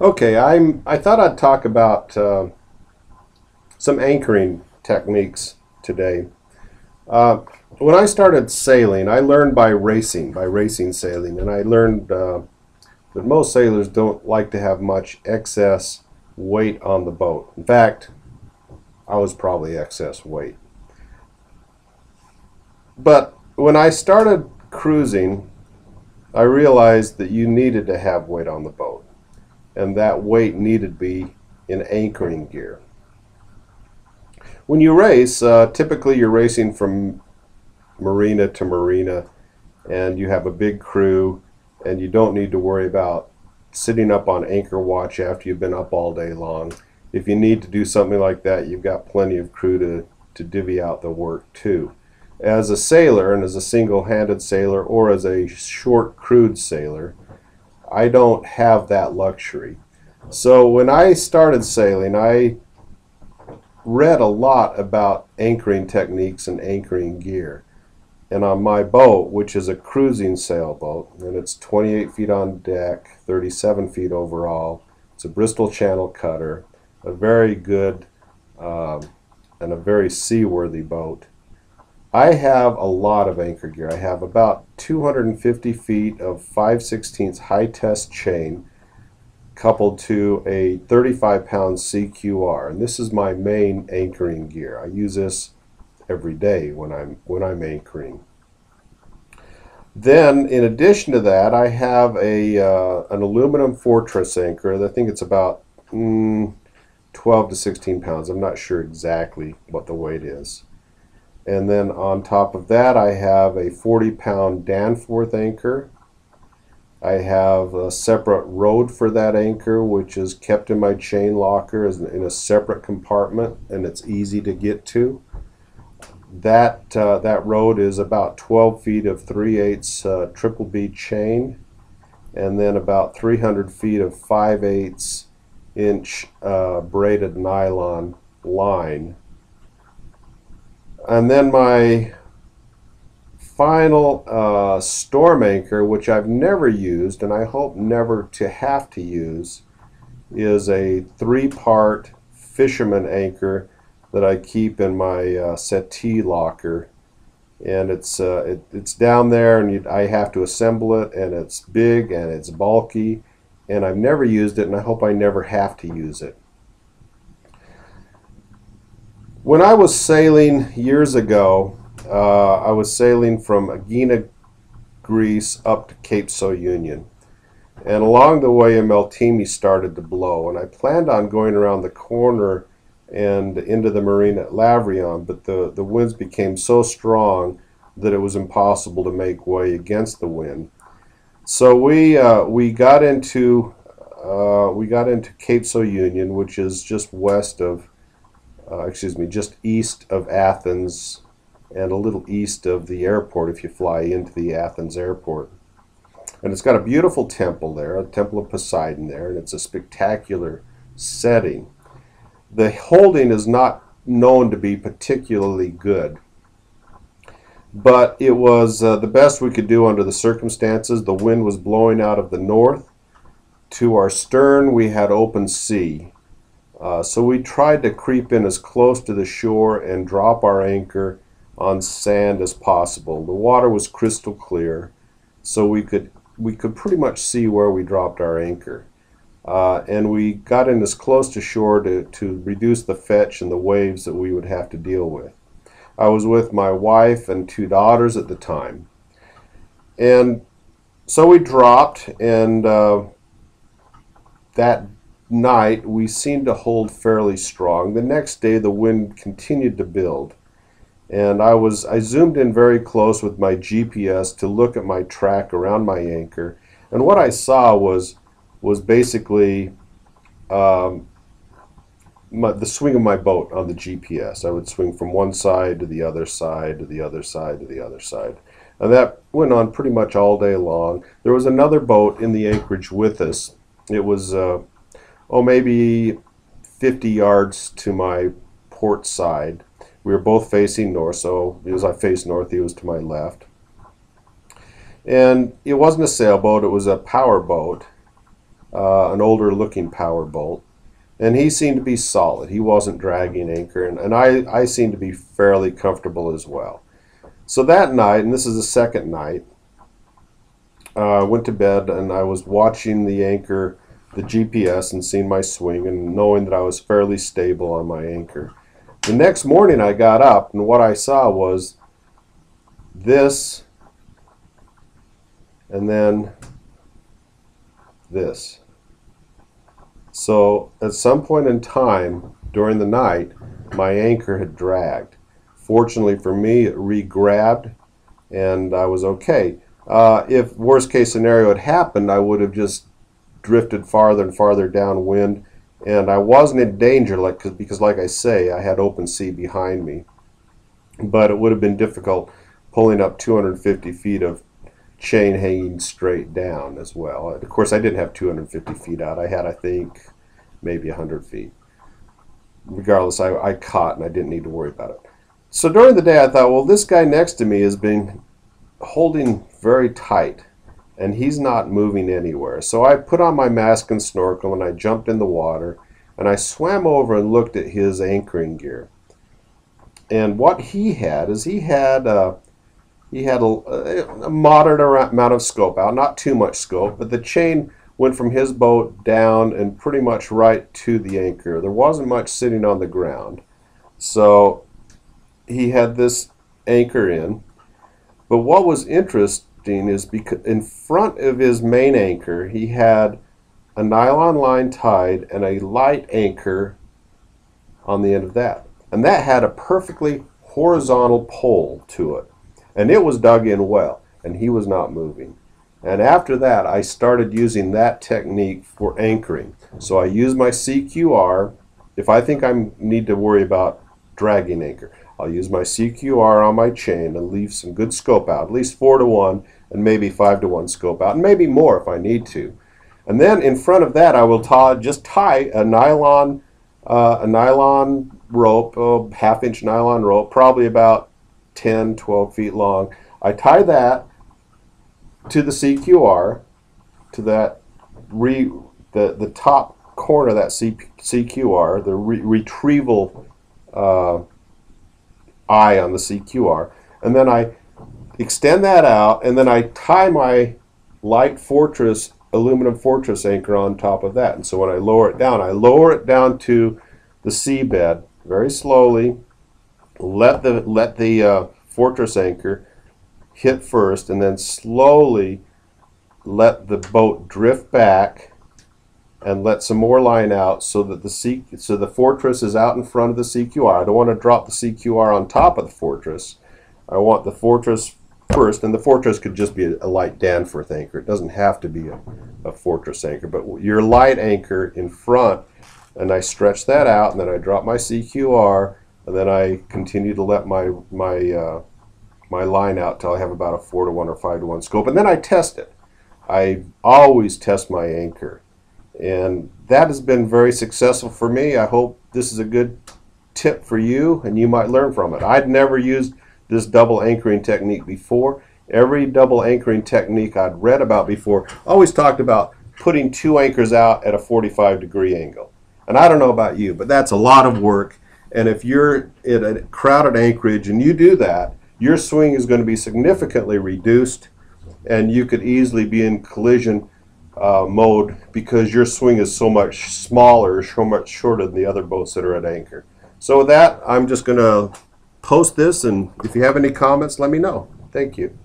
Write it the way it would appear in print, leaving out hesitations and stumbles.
Okay, I thought I'd talk about some anchoring techniques today. Uh, when I started sailing, I learned by racing sailing, and I learned that most sailors don't like to have much excess weight on the boat. In fact, I was probably excess weight. But when I started cruising, I realized that you needed to have weight on the boat, and that weight needed to be in anchoring gear. When you race, typically you're racing from marina to marina, and you have a big crew, and you don't need to worry about sitting up on anchor watch after you've been up all day long. If you need to do something like that, you've got plenty of crew to divvy out the work too. As a sailor, and as a single-handed sailor, or as a short crewed sailor, I don't have that luxury. So when I started sailing, I read a lot about anchoring techniques and anchoring gear. And on my boat, which is a cruising sailboat, and it's 28 feet on deck, 37 feet overall, it's a Bristol Channel cutter, a very good and a very seaworthy boat. I have a lot of anchor gear. I have about 250 feet of 5/16 high test chain coupled to a 35-pound CQR, and this is my main anchoring gear. I use this every day when I'm anchoring. Then, in addition to that, I have an aluminum fortress anchor. I think it's about 12 to 16 pounds. I'm not sure exactly what the weight is. And then on top of that, I have a 40-pound Danforth anchor. I have a separate rode for that anchor, which is kept in my chain locker in a separate compartment, and it's easy to get to. That rode is about 12 feet of 3/8 triple B chain, and then about 300 feet of 5/8 inch braided nylon line. And then my final storm anchor, which I've never used and I hope never to have to use, is a 3-part fisherman anchor that I keep in my settee locker, and it's down there, and I have to assemble it, and it's big and it's bulky, and I've never used it, and I hope I never have to use it. When I was sailing years ago, I was sailing from Aegina, Greece up to Cape Sojunion. And along the way, a meltimi started to blow, and I planned on going around the corner and into the marina at Lavrion, but the winds became so strong that it was impossible to make way against the wind. So we got into Cape Sojunion, which is just just east of Athens and a little east of the airport if you fly into the Athens airport. And it's got a beautiful temple there, a temple of Poseidon there, and it's a spectacular setting. The holding is not known to be particularly good, but it was the best we could do under the circumstances. The wind was blowing out of the north. To our stern, we had open sea. So we tried to creep in as close to the shore and drop our anchor on sand as possible. The water was crystal clear, so we could pretty much see where we dropped our anchor. And we got in as close to shore to reduce the fetch and the waves that we would have to deal with. I was with my wife and 2 daughters at the time. And so we dropped, and that night we seemed to hold fairly strong. The next day the wind continued to build, and I zoomed in very close with my GPS to look at my track around my anchor, and what I saw was basically the swing of my boat on the GPS. I would swing from one side to the other side to the other side to the other side, and that went on pretty much all day long. There was another boat in the anchorage with us. It was maybe 50 yards to my port side. We were both facing north, so as I faced north, he was to my left. And it wasn't a sailboat, it was a power boat. an older looking power boat, and he seemed to be solid. He wasn't dragging anchor, and I seemed to be fairly comfortable as well. So that night, and this is the second night, I went to bed and I was watching the anchor, the GPS, and seeing my swing and knowing that I was fairly stable on my anchor. The next morning I got up and what I saw was this and then this. So at some point in time during the night, my anchor had dragged. Fortunately for me, it re-grabbed and I was okay. If worst case scenario had happened, I would have just drifted farther and farther downwind, and I wasn't in danger because like I say, I had open sea behind me. But it would have been difficult pulling up 250 feet of chain hanging straight down as well. Of course, I didn't have 250 feet out. I had, I think, maybe 100 feet. Regardless, I caught and I didn't need to worry about it. So during the day, I thought, well, this guy next to me has been holding very tight and he's not moving anywhere. So I put on my mask and snorkel and I jumped in the water and I swam over and looked at his anchoring gear. And what he had is he had a moderate amount of scope out, not too much scope, but the chain went from his boat down and pretty much right to the anchor. There wasn't much sitting on the ground. So he had this anchor in. But what was interesting is because in front of his main anchor, he had a nylon line tied and a light anchor on the end of that. And that had a perfectly horizontal pole to it. And it was dug in well, and he was not moving. And after that, I started using that technique for anchoring. So I use my CQR. If I think I need to worry about dragging anchor, I'll use my CQR on my chain and leave some good scope out, at least 4-to-1 and maybe 5-to-1 scope out, and maybe more if I need to. And then in front of that, I will just tie a nylon rope, a half-inch nylon rope, probably about 10, 12 feet long. I tie that to the CQR, to that the top corner of that CQR, the retrieval eye on the CQR, and then I extend that out, and then I tie my light fortress, aluminum fortress anchor on top of that. And so when I lower it down to the seabed very slowly, let the fortress anchor hit first, and then slowly let the boat drift back and let some more line out so that the fortress is out in front of the CQR. I don't want to drop the CQR on top of the fortress. I want the fortress first, and the fortress could just be a light Danforth anchor. It doesn't have to be a fortress anchor, but your light anchor in front, and I stretch that out, and then I drop my CQR, and then I continue to let my line out till I have about a 4-to-1 or 5-to-1 scope, and then I test it. I always test my anchor, and that has been very successful for me. I hope this is a good tip for you and you might learn from it. I'd never used this double anchoring technique before. Every double anchoring technique I'd read about before always talked about putting 2 anchors out at a 45-degree angle. And I don't know about you, but that's a lot of work. And if you're at a crowded anchorage and you do that, your swing is going to be significantly reduced, and you could easily be in collision mode because your swing is so much smaller, so much shorter than the other boats that are at anchor. So with that, I'm just going to post this, and if you have any comments, let me know. Thank you.